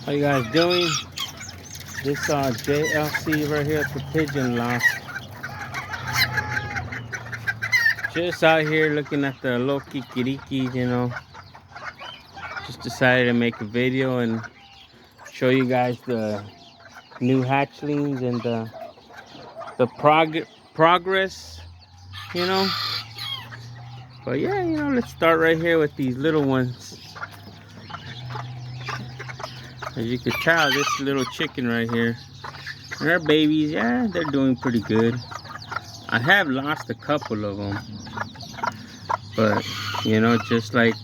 How you guys doing? This JLC right here at the Pigeon lot. Just out here looking at the little Kikiriki, you know. Just decided to make a video and show you guys the new hatchlings and the progress, you know. But yeah, you know, let's start right here with these little ones. As you can tell, this little chicken right here, and our babies, yeah, they're doing pretty good. I have lost a couple of them, but you know, just like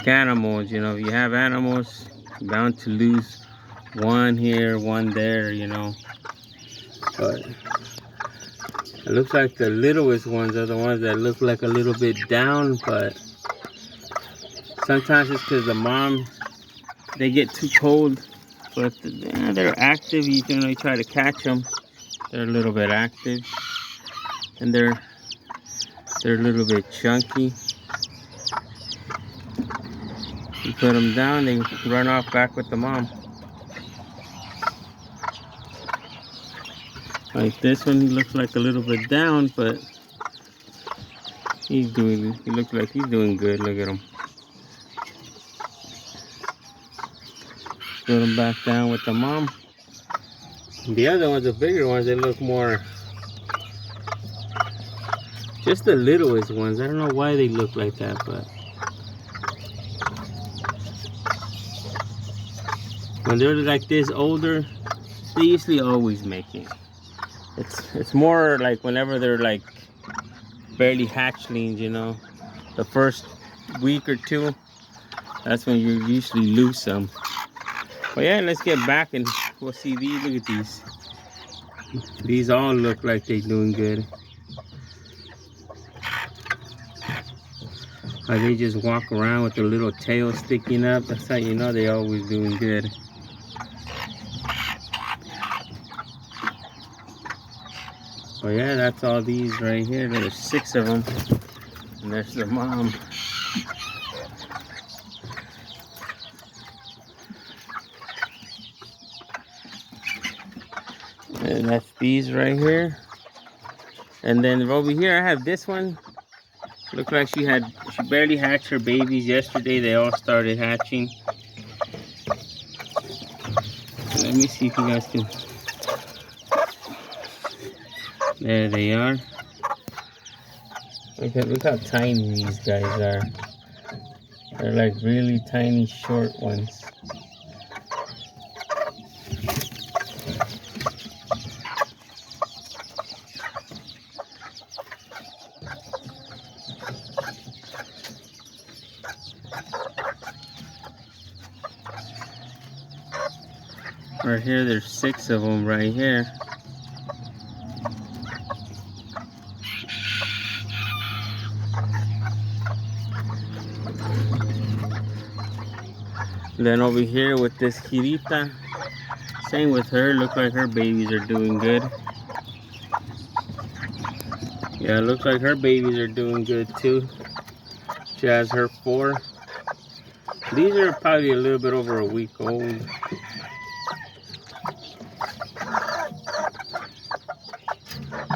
animals, you know, if you have animals, you're bound to lose one here, one there, you know. But it looks like the littlest ones are the ones that look like a little bit down, but sometimes it's because the mom, they get too cold. But yeah, they're active. You can really try to catch them. They're a little bit active, and they're a little bit chunky. You put them down, they run off back with the mom. Like this one, he looks like a little bit down, but he looks like he's doing good. Look at him. Put them back down with the mom. The other ones, the bigger ones, they look more, just the littlest ones. I don't know why they look like that, but when they're like this older, they usually always make it. It's more like whenever they're like barely hatchlings, you know, the first week or two, that's when you usually lose some. But yeah, let's get back and we'll see these. Look at these. These all look like they're doing good. How they just walk around with their little tail sticking up. That's how you know they always doing good. Oh yeah, that's all these right here. There's 6 of them. And there's the mom. And that's these right here. And then over here I have this one. Looked like she barely hatched her babies yesterday. They all started hatching. So let me see if you guys can. There they are. Look how tiny these guys are. They're like really tiny, short ones. Right here, there's 6 of them right here. Then over here with this Girita, same with her. Look like her babies are doing good. Yeah, it looks like her babies are doing good too. She has her 4. These are probably a little bit over a week old.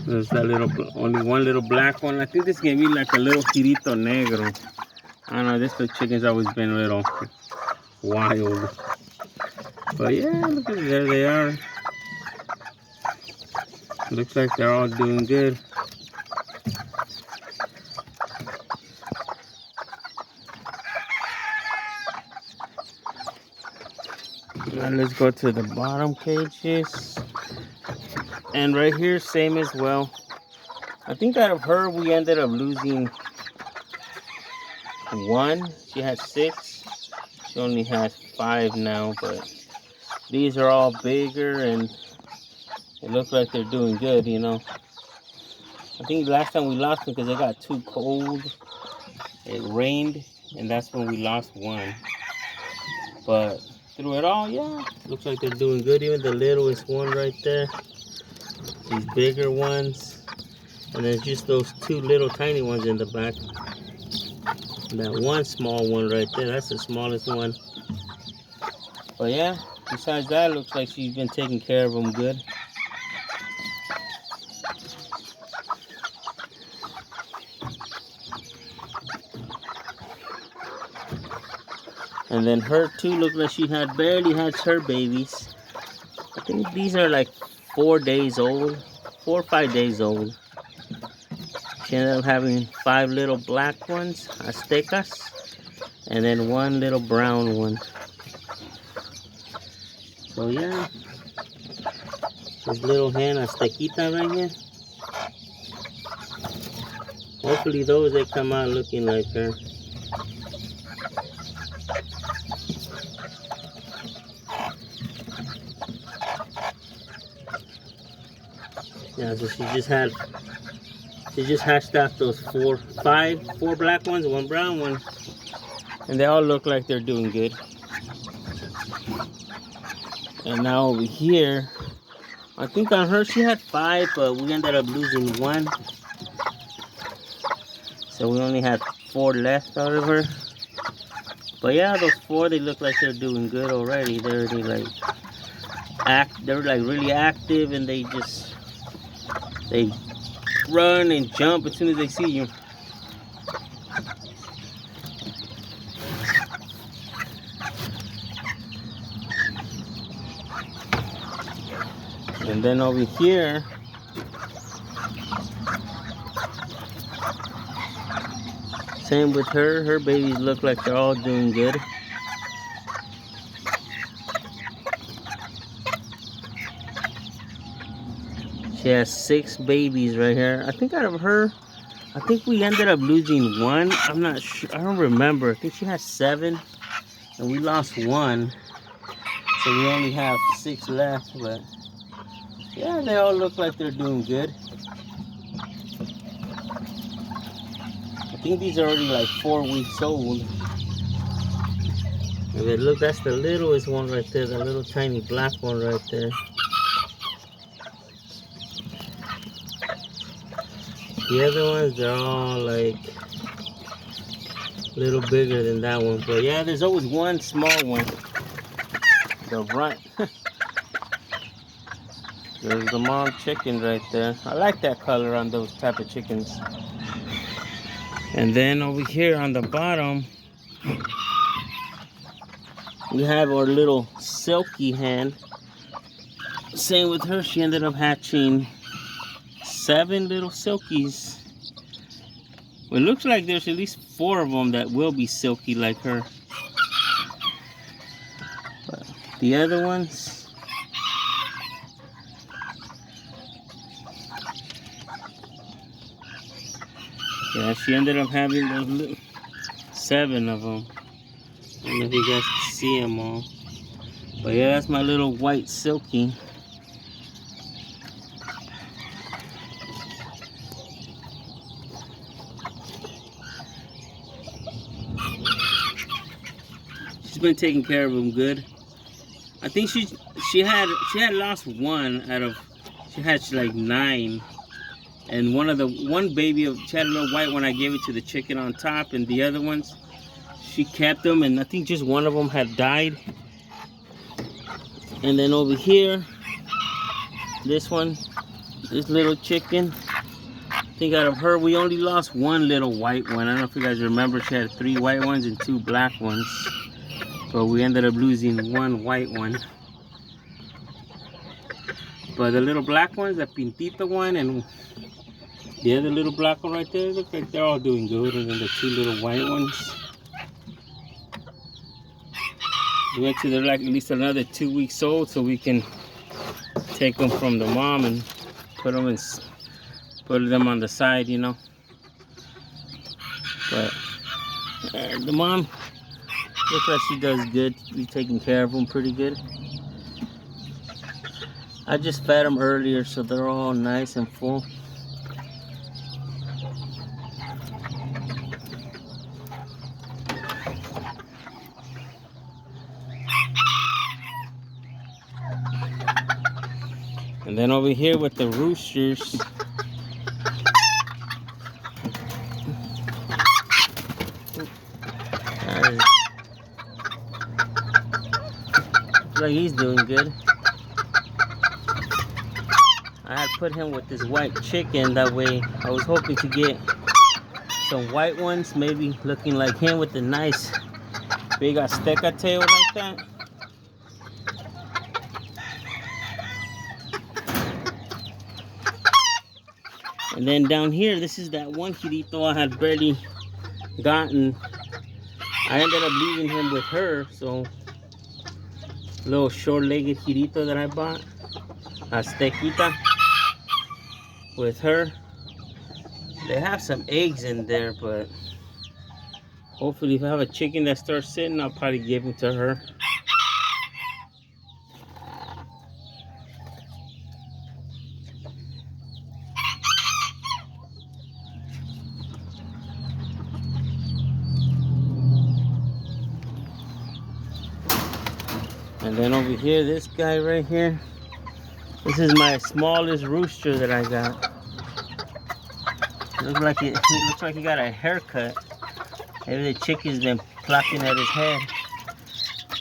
There's that only one little black one. I think this is gonna be like a little Girito Negro. I don't know, this little chicken's always been a little wild. But yeah, look at it, there they are. Looks like they're all doing good. Now let's go to the bottom cages. And right here, same as well. I think out of her, we ended up losing 1. She had 6. She only has 5 now, but these are all bigger and it looks like they're doing good, you know. I think last time we lost them because they got too cold. It rained, and that's when we lost 1. But through it all, yeah, looks like they're doing good. Even the littlest one right there. These bigger ones. And there's just those 2 little tiny ones in the back. That one small one right there, that's the smallest one. But yeah, besides that, looks like she's been taking care of them good. And then her too looked like she had barely hatched her babies. I think these are like 4 days old, 4 or 5 days old. She ended up having 5 little black ones, aztecas, and then 1 little brown one. So yeah, this little hen aztequita right here. Hopefully those they come out looking like her. Yeah, so she just hatched out those 4 black ones, 1 brown one, and they all look like they're doing good. And now over here, I think on her she had 5, but we ended up losing 1, so we only had 4 left out of her. But yeah, those 4 they look like they're doing good already. They're already they're like really active, and they run and jump as soon as they see you. And then over here, same with her. Her babies look like they're all doing good. She has 6 babies right here. I think out of her, I think we ended up losing 1. I'm not sure. I don't remember. I think she had 7, and we lost 1. So we only have 6 left. But yeah, they all look like they're doing good. I think these are already like 4 weeks old. And then look, that's the littlest one right there. The little tiny black one right there. The other ones, they're all like a little bigger than that one. But yeah, there's always one small one. The runt. There's the mom chicken right there. I like that color on those type of chickens. And then over here on the bottom, we have our little silky hen. Same with her, she ended up hatching 7 little silkies. Well, it looks like there's at least 4 of them that will be silky like her. But the other ones, yeah, she ended up having those 7 of them. I don't know if you guys can see them all. But yeah, that's my little white silky. She's been taking care of them good. I think she had lost 1 out of, she hatched like 9. And one baby, she had a little white one, I gave it to the chicken on top, and the other ones, she kept them, and I think just one of them had died. And then over here, this little chicken, I think out of her, we only lost 1 little white one. I don't know if you guys remember, she had 3 white ones and 2 black ones. But we ended up losing 1 white one. But the little black ones, the pintita one and the other little black one right there, look like they're all doing good. And then the 2 little white ones. Eventually they're like at least another 2 weeks old, so we can take them from the mom and put them on the side, you know. But the mom looks like she does good. She's taking care of them pretty good. I just fed them earlier, so they're all nice and full. And then over here with the roosters, Looks like he's doing good. I had put him with this white chicken. That way I was hoping to get some white ones, maybe looking like him with the nice big azteca tail like that. And then down here, this is that one girito I had barely gotten. I ended up leaving him with her, so little short-legged girito that I bought, aztequita, with her. They have some eggs in there, but hopefully if I have a chicken that starts sitting, I'll probably give them to her. And then over here, this guy right here, this is my smallest rooster that I got. It looks like he got a haircut. Maybe the chicken's been plucking at his head.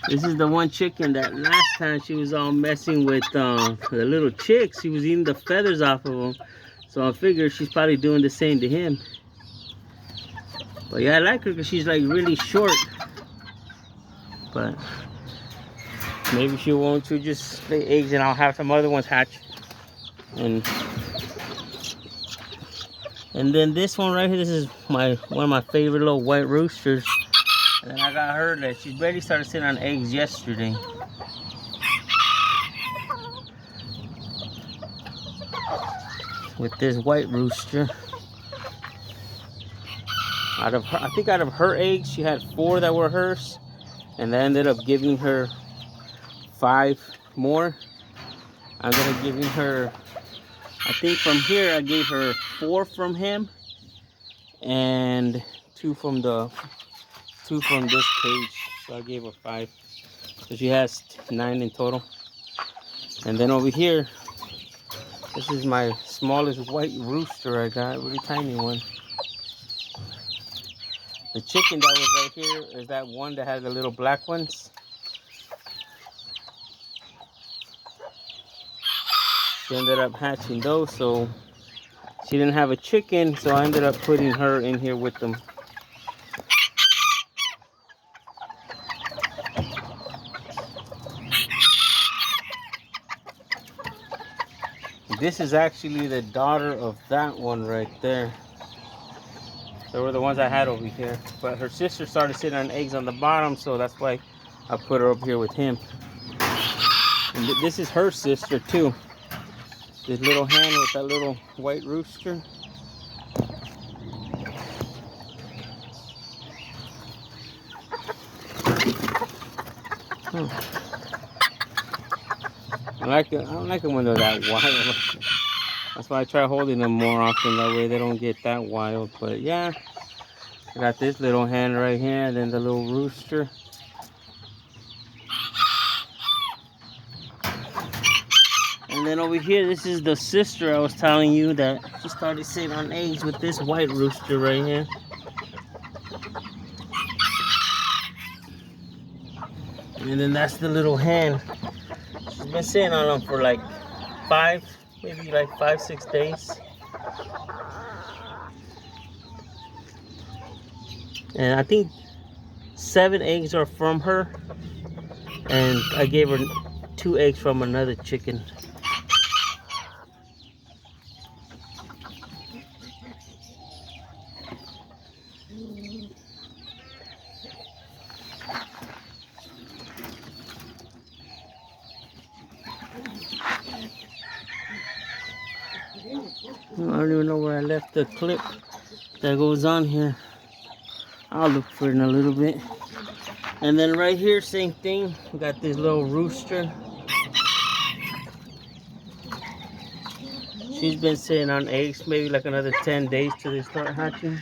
This is the one chicken that last time she was all messing with the little chicks. She was eating the feathers off of them. So I figured she's probably doing the same to him. But yeah, I like her because she's like really short. But maybe she won't to just lay eggs and I'll have some other ones hatch. And then this one right here, this is one of my favorite little white roosters. And then I got her that she's barely started sitting on eggs yesterday. With this white rooster. I think out of her eggs, she had 4 that were hers. And I ended up giving her 5 more. I'm gonna give her, I think from here I gave her 4 from him and 2 from this cage. So I gave her 5. So she has 9 in total. And then over here, this is my smallest white rooster I got, a really tiny one. The chicken that was right here is that one that had the little black ones. She ended up hatching those, so she didn't have a chicken, so I ended up putting her in here with them. This is actually the daughter of that one right there. They were the ones I had over here. But her sister started sitting on eggs on the bottom, so that's why I put her up here with him. And this is her sister too. This little hen with that little white rooster. I don't like them when they're that wild. That's why I try holding them more often. That way they don't get that wild. But yeah, I got this little hen right here, and then the little rooster. And then over here, this is the sister I was telling you that she started sitting on eggs with this white rooster right here. And then that's the little hen. She's been sitting on them for like 5-6 days. And I think 7 eggs are from her. And I gave her 2 eggs from another chicken. I don't even know where I left the clip that goes on here. I'll look for it in a little bit. And then right here, same thing. We got this little rooster. She's been sitting on eggs maybe like another 10 days till they start hatching.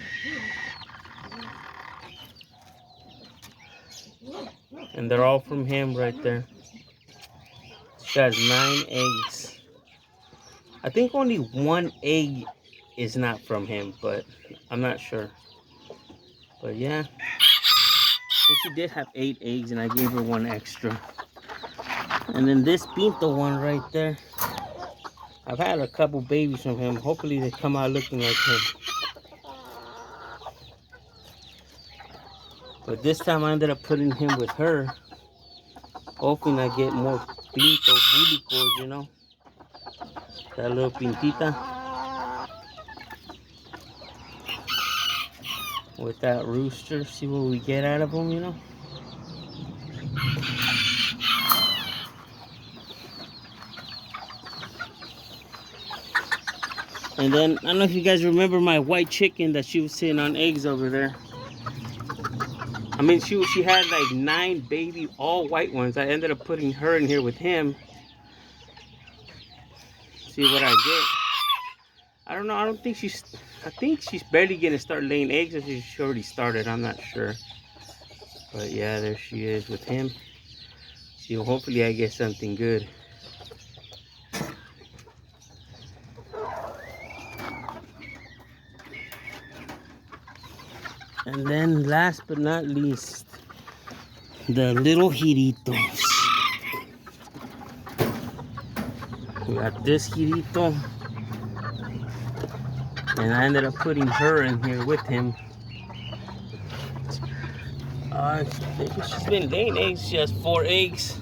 And they're all from him right there. She has 9 eggs. I think only 1 egg is not from him, but I'm not sure. But yeah, I think she did have 8 eggs and I gave her 1 extra. And then this pinto one right there, I've had a couple babies from him. Hopefully they come out looking like him. But this time I ended up putting him with her, hoping I get more pinto bulicos, you know. That little pintita. With that rooster, see what we get out of them, you know. And then, I don't know if you guys remember my white chicken that she was sitting on eggs over there. I mean, she had like 9 baby, all white ones. I ended up putting her in here with him. See what I get. I don't know, I think she's barely gonna start laying eggs, or she already started, I'm not sure. But yeah, there she is with him. See, hopefully I get something good. And then last but not least, the little giritos. We got this girito. And I ended up putting her in here with him. She's been laying eggs. She has 4 eggs.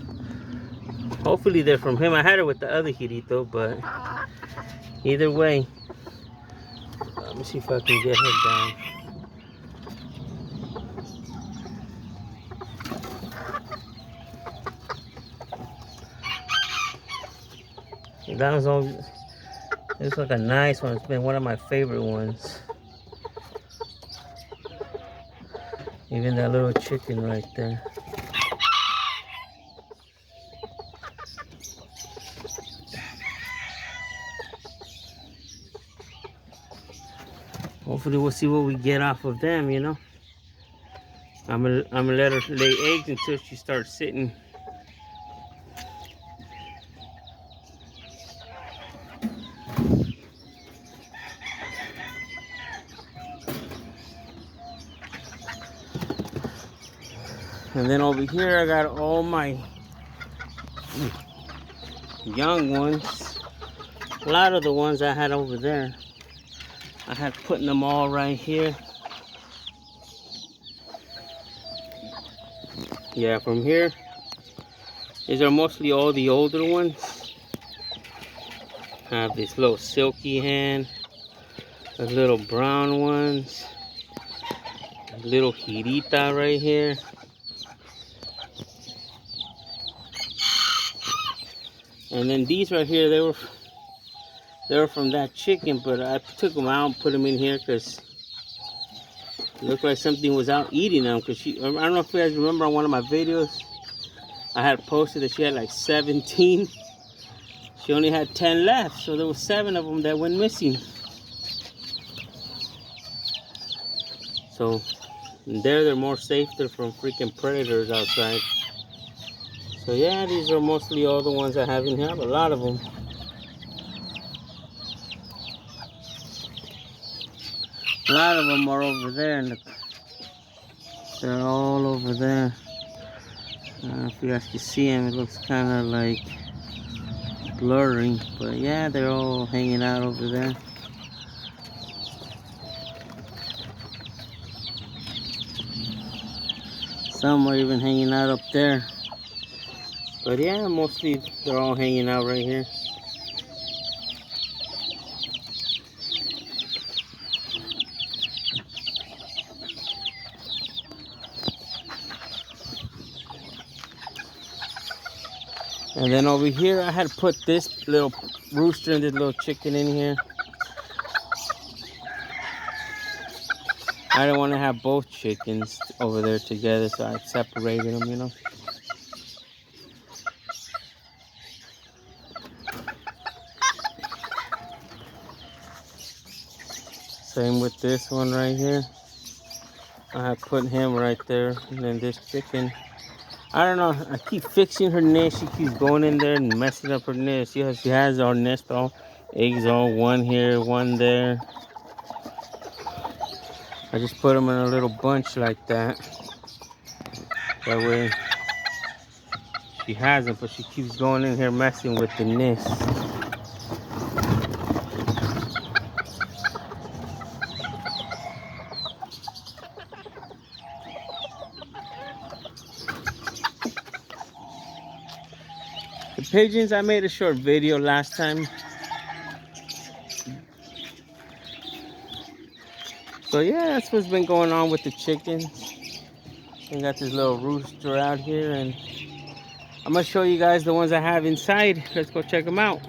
Hopefully they're from him. I had her with the other girito, but either way. Let me see if I can get her down. That was all. It's like a nice one. It's been one of my favorite ones. Even that little chicken right there. Hopefully we'll see what we get off of them, you know. I'm gonna let her lay eggs until she starts sitting. And then over here I got all my young ones. A lot of the ones I had over there, I had putting them all right here. Yeah, from here, these are mostly all the older ones. I have this little silky hen, the little brown ones, a little girita right here. And then these right here, they were from that chicken, but I took them out and put them in here because it looked like something was out eating them. Because I don't know if you guys remember on one of my videos, I had posted that she had like 17. She only had 10 left, so there was 7 of them that went missing. So they're more safe. They're from freaking predators outside. So yeah, these are mostly all the ones I have in here. I have a lot of them. A lot of them are over there, and they're all over there. I don't know if you guys can see them. It looks kind of like blurry, but yeah, they're all hanging out over there. Some are even hanging out up there. But yeah, mostly they're all hanging out right here. And then over here, I had put this little rooster and this little chicken in here. I didn't want to have both chickens over there together, so I separated them, you know. Same with this one right here. I put him right there, and then this chicken. I don't know, I keep fixing her nest. She keeps going in there and messing up her nest. She has our nest all, eggs all, one here, one there. I just put them in a little bunch like that. That way She hasn't, but she keeps going in here messing with the nest. The pigeons, I made a short video last time. So yeah, that's what's been going on with the chickens. We got this little rooster out here, and I'm gonna show you guys the ones I have inside. Let's go check them out.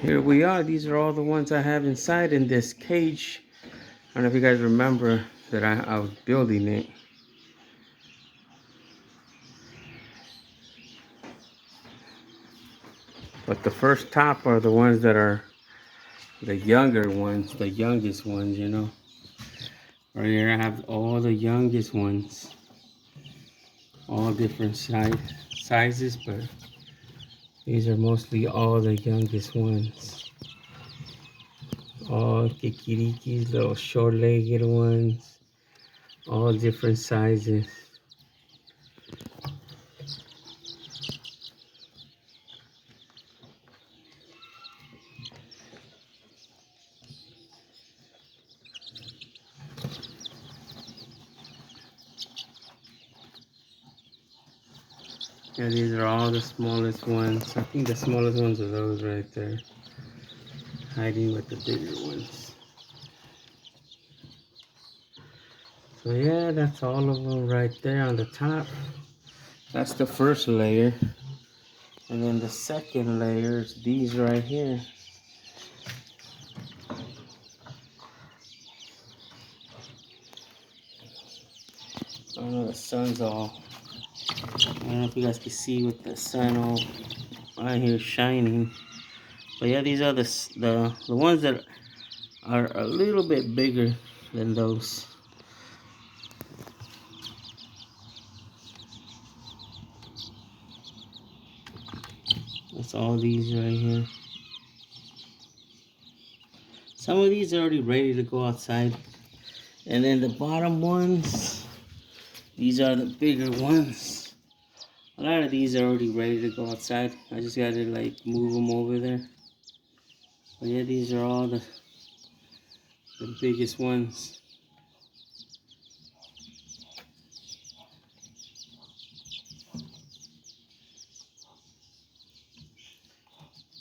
Here we are. These are all the ones I have inside in this cage. I don't know if you guys remember that I was building it. But the first top are the ones that are the younger ones, the youngest ones, you know. Right here I have all the youngest ones. All different sizes, but these are mostly all the youngest ones. All Kikirikis, little short-legged ones. All different sizes. Yeah, these are all the smallest ones. I think the smallest ones are those right there, hiding with the bigger ones. So yeah, that's all of them right there on the top. That's the first layer. And then the second layer is these right here. I don't know, the sun's all, I don't know if you guys can see with the sun all right here shining. But yeah, these are the ones that are a little bit bigger than those. That's all these right here. Some of these are already ready to go outside. And then the bottom ones, these are the bigger ones. A lot of these are already ready to go outside. I just gotta like move them over there. But yeah, these are all the biggest ones.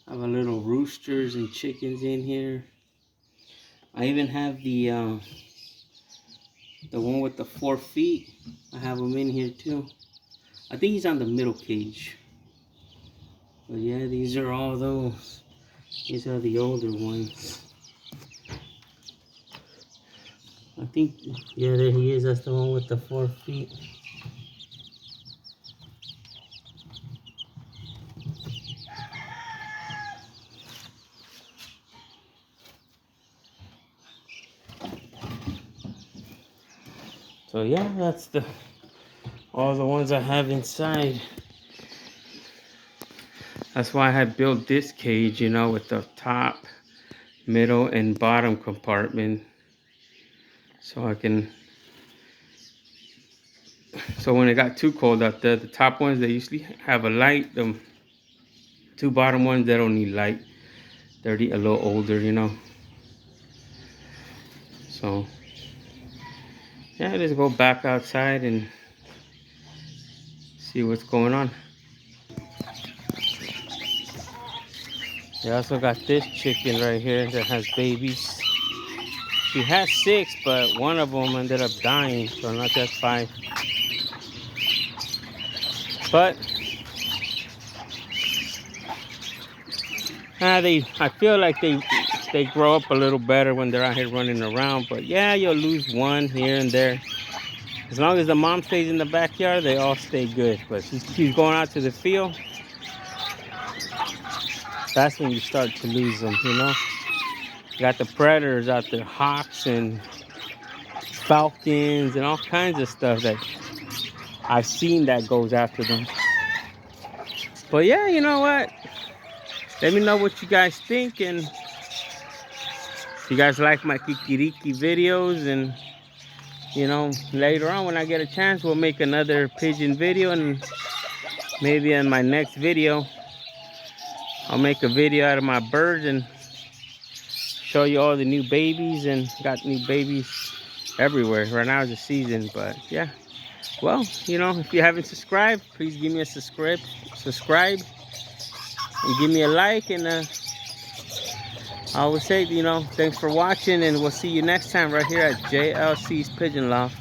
I have a little roosters and chickens in here. I even have the one with the 4 feet. I have him in here too. I think he's on the middle cage. But yeah, these are all those. These are the older ones. I think, yeah, there he is. That's the one with the 4 feet. So yeah, that's all the ones I have inside. That's why I had built this cage, you know, with the top, middle, and bottom compartment. So when it got too cold out there, the top ones, they usually have a light. The 2 bottom ones, they don't need light. They're a little older, you know. So yeah, let's go back outside and see what's going on. I also got this chicken right here that has babies. She has 6, but one of them ended up dying, so not just 5. But I feel like they grow up a little better when they're out here running around. But yeah, you'll lose one here and there. As long as the mom stays in the backyard, they all stay good. But she's going out to the field. That's when you start to lose them, you know. You got the predators out there, hawks and falcons and all kinds of stuff that I've seen that goes after them. But yeah, you know what? Let me know what you guys think, and if you guys like my Kikiriki videos, and you know, later on when I get a chance, we'll make another pigeon video, and maybe in my next video, I'll make a video out of my birds and show you all the new babies, and got new babies everywhere. Right now is the season, but yeah. Well, you know, if you haven't subscribed, please give me a subscribe, and give me a like, and I always say, you know, thanks for watching, and we'll see you next time right here at JLC's Pigeon Loft.